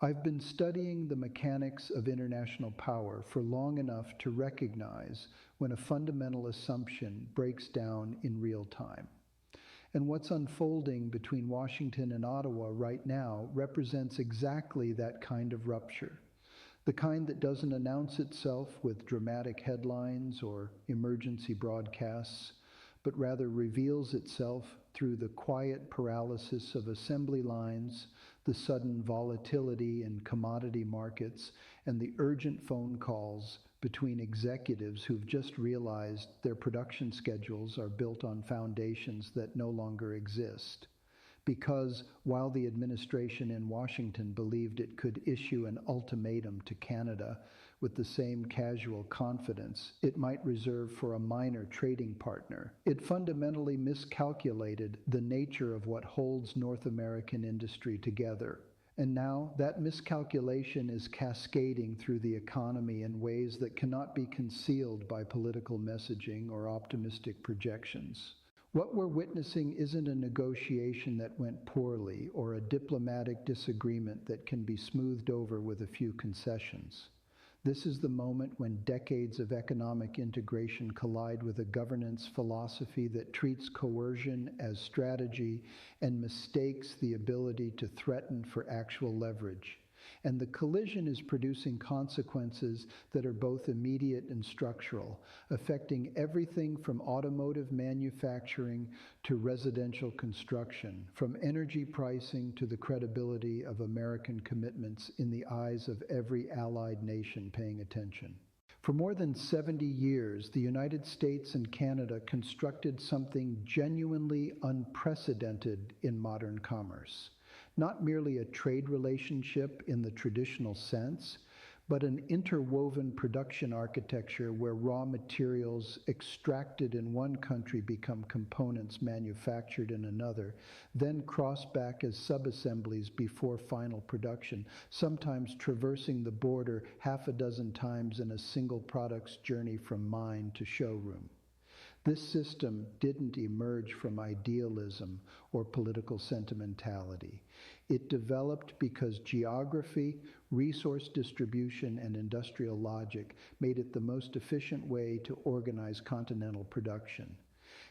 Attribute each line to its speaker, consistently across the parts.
Speaker 1: I've been studying the mechanics of international power for long enough to recognize when a fundamental assumption breaks down in real time. And what's unfolding between Washington and Ottawa right now represents exactly that kind of rupture. The kind that doesn't announce itself with dramatic headlines or emergency broadcasts, but rather reveals itself through the quiet paralysis of assembly lines, the sudden volatility in commodity markets, and the urgent phone calls between executives who've just realized their production schedules are built on foundations that no longer exist. Because while the administration in Washington believed it could issue an ultimatum to Canada with the same casual confidence it might reserve for a minor trading partner, it fundamentally miscalculated the nature of what holds North American industry together. And now that miscalculation is cascading through the economy in ways that cannot be concealed by political messaging or optimistic projections. What we're witnessing isn't a negotiation that went poorly or a diplomatic disagreement that can be smoothed over with a few concessions. This is the moment when decades of economic integration collide with a governance philosophy that treats coercion as strategy and mistakes the ability to threaten for actual leverage. And the collision is producing consequences that are both immediate and structural, affecting everything from automotive manufacturing to residential construction, from energy pricing to the credibility of American commitments in the eyes of every allied nation paying attention. For more than 70 years, the United States and Canada constructed something genuinely unprecedented in modern commerce. Not merely a trade relationship in the traditional sense, but an interwoven production architecture where raw materials extracted in one country become components manufactured in another, then cross back as subassemblies before final production, sometimes traversing the border half a dozen times in a single product's journey from mine to showroom. This system didn't emerge from idealism or political sentimentality. It developed because geography, resource distribution, and industrial logic made it the most efficient way to organize continental production.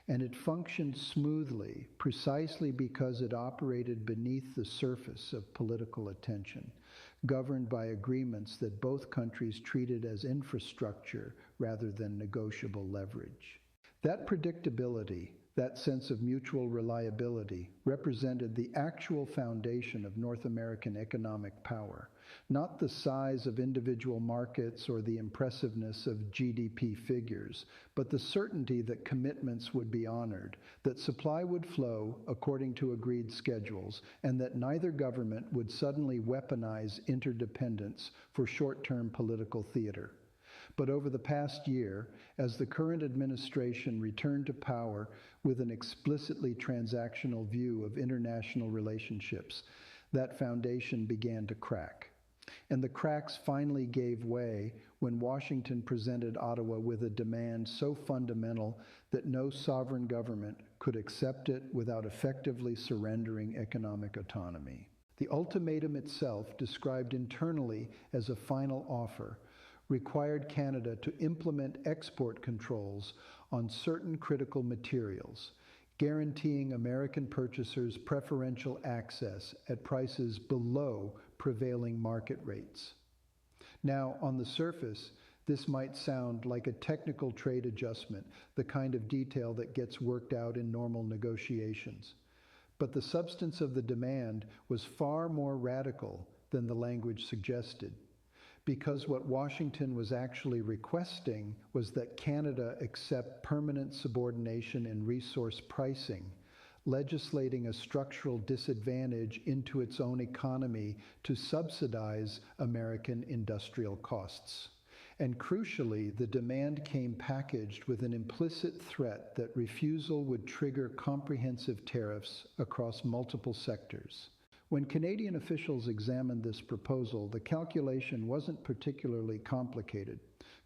Speaker 1: And it functioned smoothly precisely because it operated beneath the surface of political attention, governed by agreements that both countries treated as infrastructure rather than negotiable leverage. That predictability, that sense of mutual reliability, represented the actual foundation of North American economic power, not the size of individual markets or the impressiveness of GDP figures, but the certainty that commitments would be honored, that supply would flow according to agreed schedules, and that neither government would suddenly weaponize interdependence for short-term political theater. But over the past year, as the current administration returned to power with an explicitly transactional view of international relationships, that foundation began to crack. And the cracks finally gave way when Washington presented Ottawa with a demand so fundamental that no sovereign government could accept it without effectively surrendering economic autonomy. The ultimatum itself, described internally as a final offer, required Canada to implement export controls on certain critical materials, guaranteeing American purchasers preferential access at prices below prevailing market rates. Now, on the surface, this might sound like a technical trade adjustment, the kind of detail that gets worked out in normal negotiations. But the substance of the demand was far more radical than the language suggested, because what Washington was actually requesting was that Canada accept permanent subordination in resource pricing, legislating a structural disadvantage into its own economy to subsidize American industrial costs. And crucially, the demand came packaged with an implicit threat that refusal would trigger comprehensive tariffs across multiple sectors. When Canadian officials examined this proposal, the calculation wasn't particularly complicated.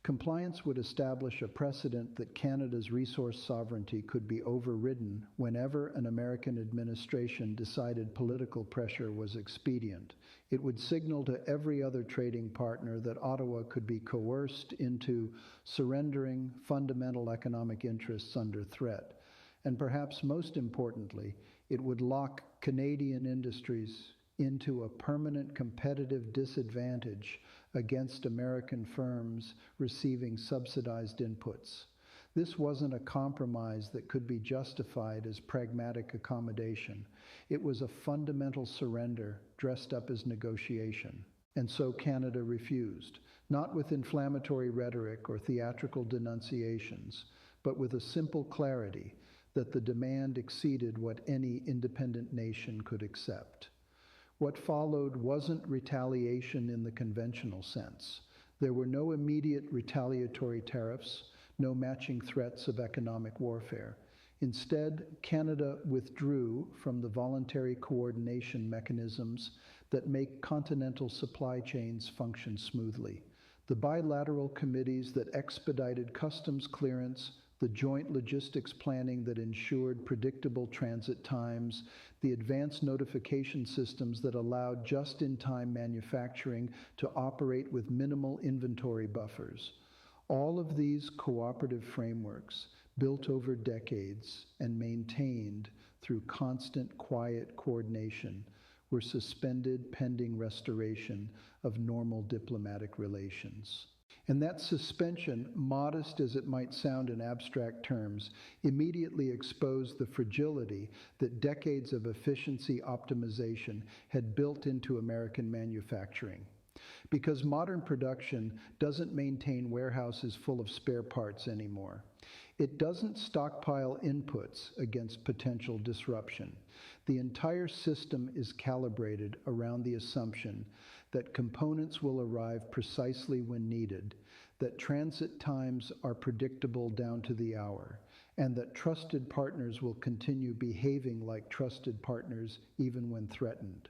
Speaker 1: Compliance would establish a precedent that Canada's resource sovereignty could be overridden whenever an American administration decided political pressure was expedient. It would signal to every other trading partner that Ottawa could be coerced into surrendering fundamental economic interests under threat. And perhaps most importantly, it would lock Canadian industries into a permanent competitive disadvantage against American firms receiving subsidized inputs. This wasn't a compromise that could be justified as pragmatic accommodation. It was a fundamental surrender dressed up as negotiation. And so Canada refused, not with inflammatory rhetoric or theatrical denunciations, but with a simple clarity that the demand exceeded what any independent nation could accept. What followed wasn't retaliation in the conventional sense. There were no immediate retaliatory tariffs, no matching threats of economic warfare. Instead, Canada withdrew from the voluntary coordination mechanisms that make continental supply chains function smoothly. The bilateral committees that expedited customs clearance, the joint logistics planning that ensured predictable transit times, the advanced notification systems that allowed just-in-time manufacturing to operate with minimal inventory buffers. All of these cooperative frameworks, built over decades and maintained through constant, quiet coordination, were suspended pending restoration of normal diplomatic relations. And that suspension, modest as it might sound in abstract terms, immediately exposed the fragility that decades of efficiency optimization had built into American manufacturing. Because modern production doesn't maintain warehouses full of spare parts anymore. It doesn't stockpile inputs against potential disruption. The entire system is calibrated around the assumption that components will arrive precisely when needed, that transit times are predictable down to the hour, and that trusted partners will continue behaving like trusted partners even when threatened.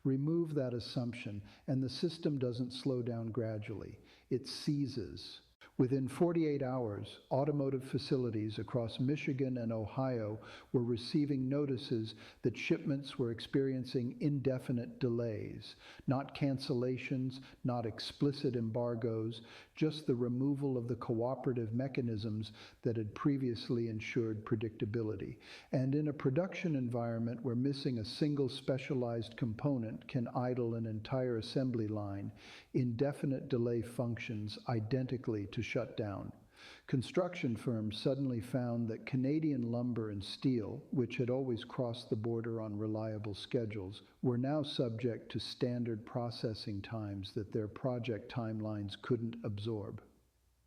Speaker 1: Remove that assumption, and the system doesn't slow down gradually. It seizes. Within 48 hours, automotive facilities across Michigan and Ohio were receiving notices that shipments were experiencing indefinite delays, not cancellations, not explicit embargoes, just the removal of the cooperative mechanisms that had previously ensured predictability. And in a production environment where missing a single specialized component can idle an entire assembly line, indefinite delay functions identically to shut down. Construction firms suddenly found that Canadian lumber and steel, which had always crossed the border on reliable schedules, were now subject to standard processing times that their project timelines couldn't absorb.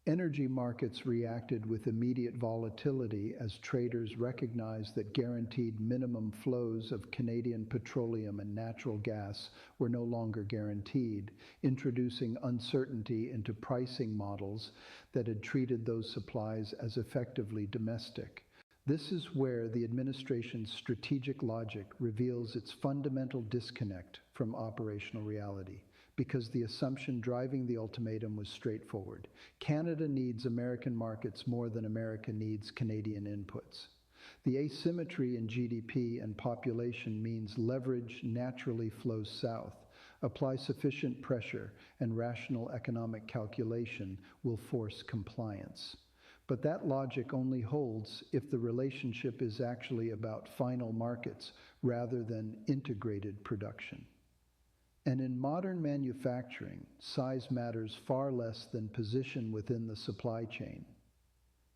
Speaker 1: Energy markets reacted with immediate volatility as traders recognized that guaranteed minimum flows of Canadian petroleum and natural gas were no longer guaranteed, introducing uncertainty into pricing models that had treated those supplies as effectively domestic. This is where the administration's strategic logic reveals its fundamental disconnect from operational reality. Because the assumption driving the ultimatum was straightforward. Canada needs American markets more than America needs Canadian inputs. The asymmetry in GDP and population means leverage naturally flows south. Apply sufficient pressure, and rational economic calculation will force compliance. But that logic only holds if the relationship is actually about final markets rather than integrated production. And in modern manufacturing, size matters far less than position within the supply chain.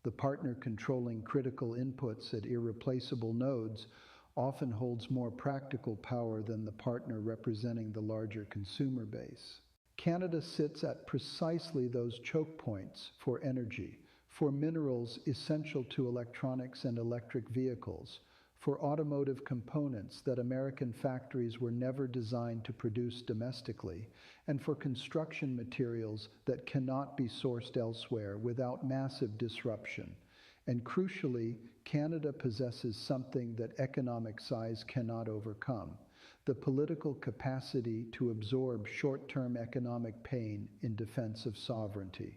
Speaker 1: The partner controlling critical inputs at irreplaceable nodes often holds more practical power than the partner representing the larger consumer base. Canada sits at precisely those choke points for energy, for minerals essential to electronics and electric vehicles, for automotive components that American factories were never designed to produce domestically, and for construction materials that cannot be sourced elsewhere without massive disruption. And crucially, Canada possesses something that economic size cannot overcome: the political capacity to absorb short-term economic pain in defense of sovereignty.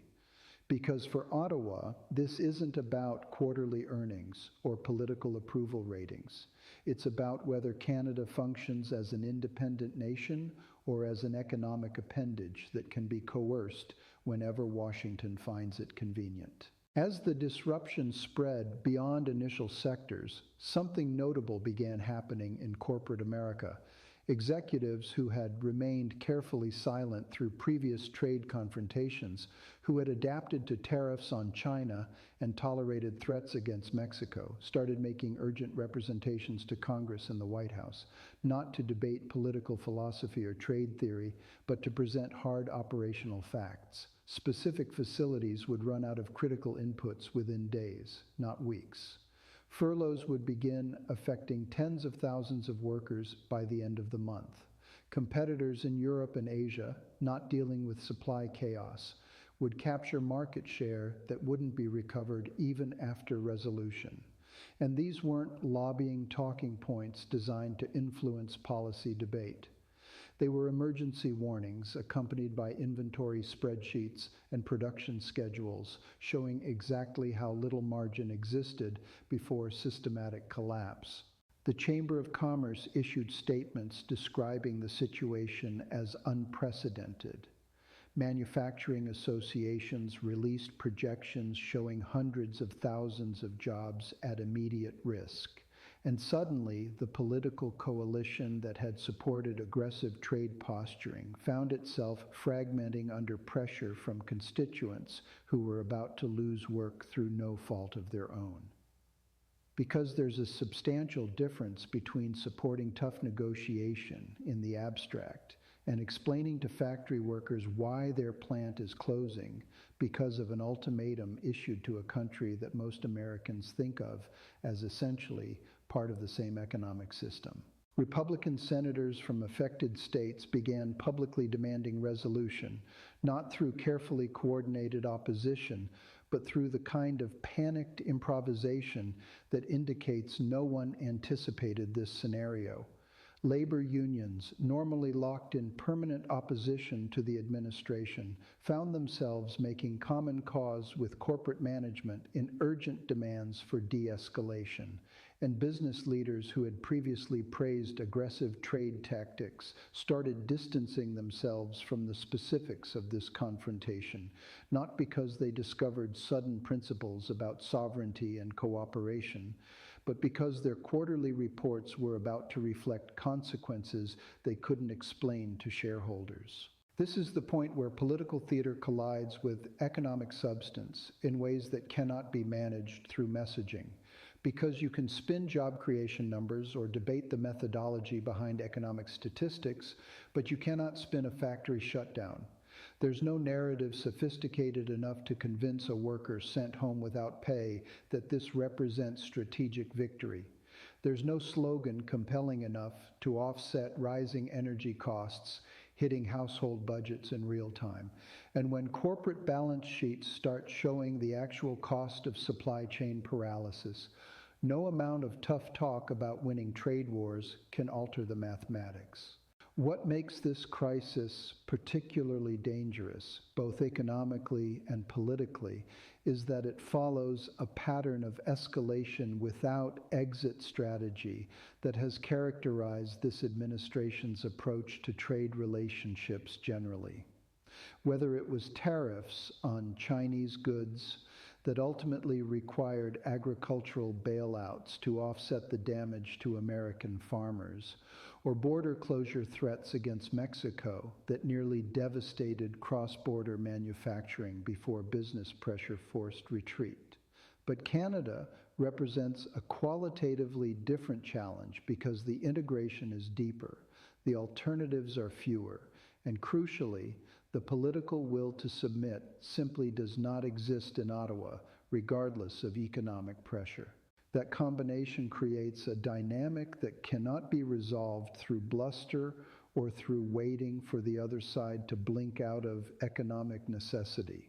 Speaker 1: Because for Ottawa, this isn't about quarterly earnings or political approval ratings. It's about whether Canada functions as an independent nation or as an economic appendage that can be coerced whenever Washington finds it convenient. As the disruption spread beyond initial sectors, something notable began happening in corporate America. Executives who had remained carefully silent through previous trade confrontations, who had adapted to tariffs on China and tolerated threats against Mexico, started making urgent representations to Congress and the White House, not to debate political philosophy or trade theory, but to present hard operational facts. Specific facilities would run out of critical inputs within days, not weeks. Furloughs would begin affecting tens of thousands of workers by the end of the month. Competitors in Europe and Asia, not dealing with supply chaos, would capture market share that wouldn't be recovered even after resolution. And these weren't lobbying talking points designed to influence policy debate. They were emergency warnings accompanied by inventory spreadsheets and production schedules showing exactly how little margin existed before systematic collapse. The Chamber of Commerce issued statements describing the situation as unprecedented. Manufacturing associations released projections showing hundreds of thousands of jobs at immediate risk. And suddenly, the political coalition that had supported aggressive trade posturing found itself fragmenting under pressure from constituents who were about to lose work through no fault of their own. Because there's a substantial difference between supporting tough negotiation in the abstract and explaining to factory workers why their plant is closing because of an ultimatum issued to a country that most Americans think of as essentially part of the same economic system. Republican senators from affected states began publicly demanding resolution, not through carefully coordinated opposition, but through the kind of panicked improvisation that indicates no one anticipated this scenario. Labor unions, normally locked in permanent opposition to the administration, found themselves making common cause with corporate management in urgent demands for de-escalation. And business leaders who had previously praised aggressive trade tactics started distancing themselves from the specifics of this confrontation, not because they discovered sudden principles about sovereignty and cooperation, but because their quarterly reports were about to reflect consequences they couldn't explain to shareholders. This is the point where political theater collides with economic substance in ways that cannot be managed through messaging. Because you can spin job creation numbers or debate the methodology behind economic statistics, but you cannot spin a factory shutdown. There's no narrative sophisticated enough to convince a worker sent home without pay that this represents strategic victory. There's no slogan compelling enough to offset rising energy costs hitting household budgets in real time. And when corporate balance sheets start showing the actual cost of supply chain paralysis, no amount of tough talk about winning trade wars can alter the mathematics. What makes this crisis particularly dangerous, both economically and politically, is that it follows a pattern of escalation without exit strategy that has characterized this administration's approach to trade relationships generally. Whether it was tariffs on Chinese goods that ultimately required agricultural bailouts to offset the damage to American farmers, or border closure threats against Mexico that nearly devastated cross-border manufacturing before business pressure forced retreat. But Canada represents a qualitatively different challenge because the integration is deeper, the alternatives are fewer, and crucially, the political will to submit simply does not exist in Ottawa, regardless of economic pressure. That combination creates a dynamic that cannot be resolved through bluster or through waiting for the other side to blink out of economic necessity.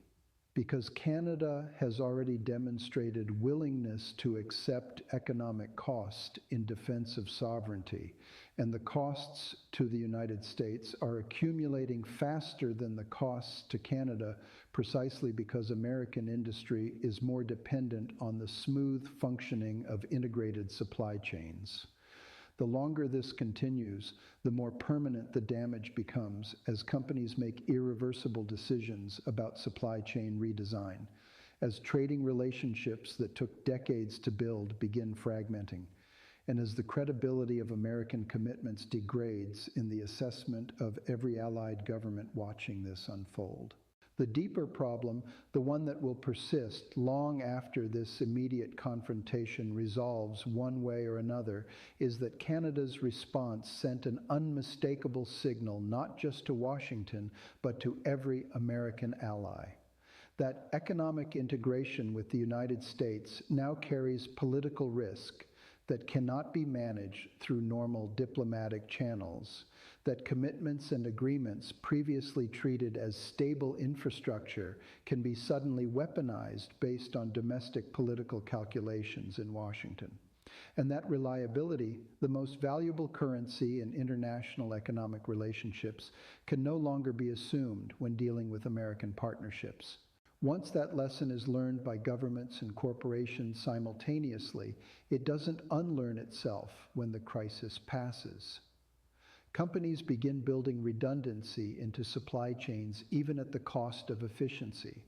Speaker 1: because Canada has already demonstrated willingness to accept economic cost in defense of sovereignty, and the costs to the United States are accumulating faster than the costs to Canada precisely because American industry is more dependent on the smooth functioning of integrated supply chains. The longer this continues, the more permanent the damage becomes as companies make irreversible decisions about supply chain redesign, as trading relationships that took decades to build begin fragmenting, and as the credibility of American commitments degrades in the assessment of every allied government watching this unfold. The deeper problem, the one that will persist long after this immediate confrontation resolves one way or another, is that Canada's response sent an unmistakable signal not just to Washington, but to every American ally. That economic integration with the United States now carries political risk that cannot be managed through normal diplomatic channels, that commitments and agreements previously treated as stable infrastructure can be suddenly weaponized based on domestic political calculations in Washington, and that reliability, the most valuable currency in international economic relationships, can no longer be assumed when dealing with American partnerships. Once that lesson is learned by governments and corporations simultaneously, it doesn't unlearn itself when the crisis passes. Companies begin building redundancy into supply chains even at the cost of efficiency.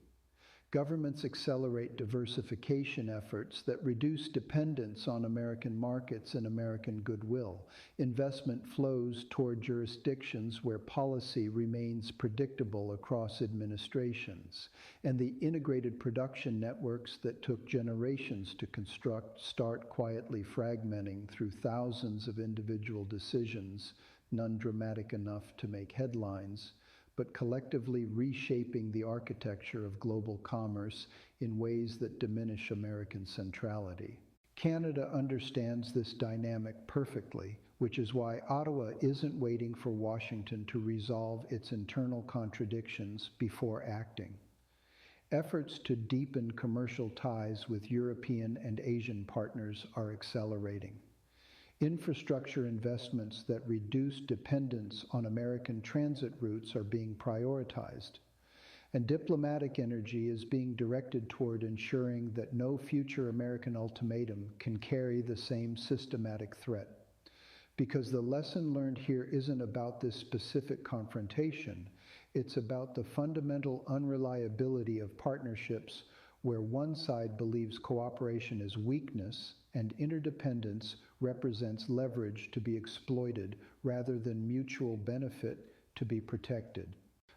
Speaker 1: Governments accelerate diversification efforts that reduce dependence on American markets and American goodwill. Investment flows toward jurisdictions where policy remains predictable across administrations, and the integrated production networks that took generations to construct start quietly fragmenting through thousands of individual decisions, none dramatic enough to make headlines, but collectively reshaping the architecture of global commerce in ways that diminish American centrality. Canada understands this dynamic perfectly, which is why Ottawa isn't waiting for Washington to resolve its internal contradictions before acting. Efforts to deepen commercial ties with European and Asian partners are accelerating. Infrastructure investments that reduce dependence on American transit routes are being prioritized, and diplomatic energy is being directed toward ensuring that no future American ultimatum can carry the same systematic threat. Because the lesson learned here isn't about this specific confrontation, it's about the fundamental unreliability of partnerships where one side believes cooperation is weakness and interdependence represents leverage to be exploited rather than mutual benefit to be protected.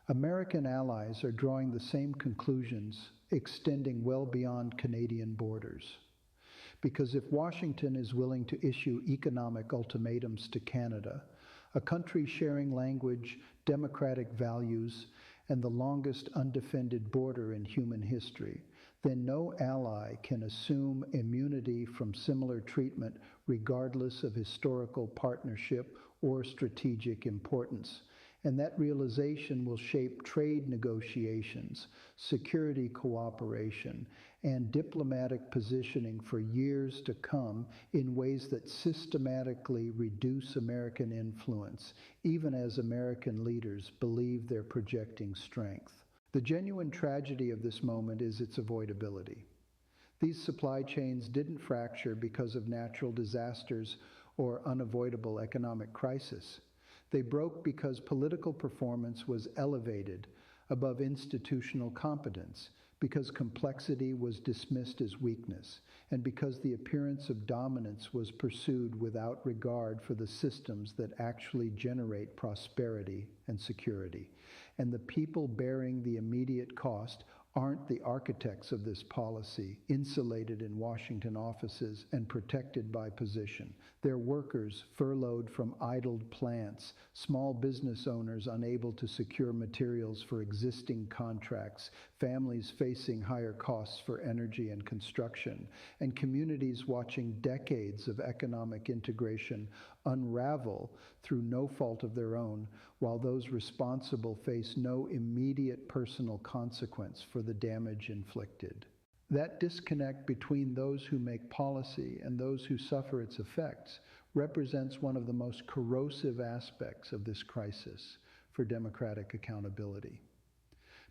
Speaker 1: American allies are drawing the same conclusions, extending well beyond Canadian borders. Because if Washington is willing to issue economic ultimatums to Canada, a country sharing language, democratic values, and the longest undefended border in human history, then no ally can assume immunity from similar treatment regardless of historical partnership or strategic importance. And that realization will shape trade negotiations, security cooperation, and diplomatic positioning for years to come in ways that systematically reduce American influence, even as American leaders believe they're projecting strength. The genuine tragedy of this moment is its avoidability. These supply chains didn't fracture because of natural disasters or unavoidable economic crisis. They broke because political performance was elevated above institutional competence, because complexity was dismissed as weakness, and because the appearance of dominance was pursued without regard for the systems that actually generate prosperity and security. And the people bearing the immediate cost aren't the architects of this policy, insulated in Washington offices and protected by position. They're workers furloughed from idled plants, small business owners unable to secure materials for existing contracts, families facing higher costs for energy and construction, and communities watching decades of economic integration unravel through no fault of their own, while those responsible face no immediate personal consequence for the damage inflicted. That disconnect between those who make policy and those who suffer its effects represents one of the most corrosive aspects of this crisis for democratic accountability.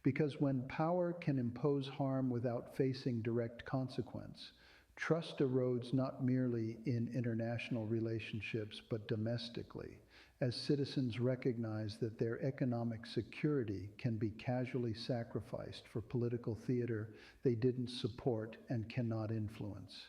Speaker 1: Because when power can impose harm without facing direct consequence, trust erodes not merely in international relationships but domestically, as citizens recognize that their economic security can be casually sacrificed for political theater they didn't support and cannot influence.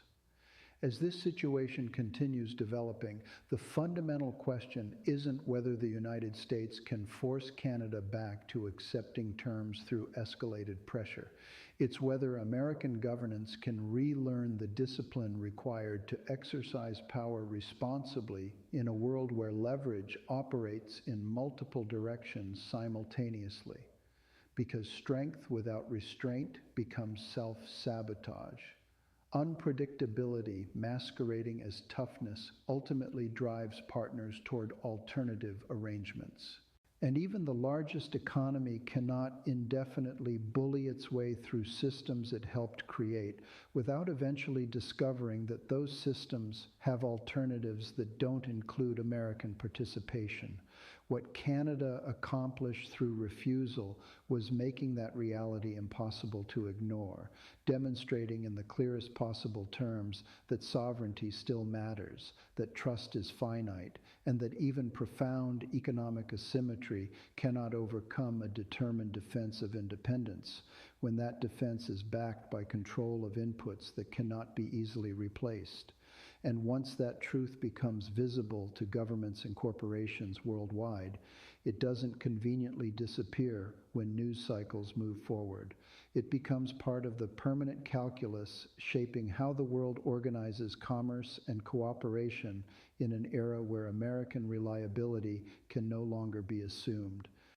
Speaker 1: As this situation continues developing, the fundamental question isn't whether the United States can force Canada back to accepting terms through escalated pressure. It's whether American governance can relearn the discipline required to exercise power responsibly in a world where leverage operates in multiple directions simultaneously. Because strength without restraint becomes self-sabotage. Unpredictability masquerading as toughness ultimately drives partners toward alternative arrangements. And even the largest economy cannot indefinitely bully its way through systems it helped create without eventually discovering that those systems have alternatives that don't include American participation. What Canada accomplished through refusal was making that reality impossible to ignore, demonstrating in the clearest possible terms that sovereignty still matters, that trust is finite, and that even profound economic asymmetry cannot overcome a determined defense of independence, when that defense is backed by control of inputs that cannot be easily replaced. And once that truth becomes visible to governments and corporations worldwide, it doesn't conveniently disappear when news cycles move forward. It becomes part of the permanent calculus shaping how the world organizes commerce and cooperation in an era where American reliability can no longer be assumed.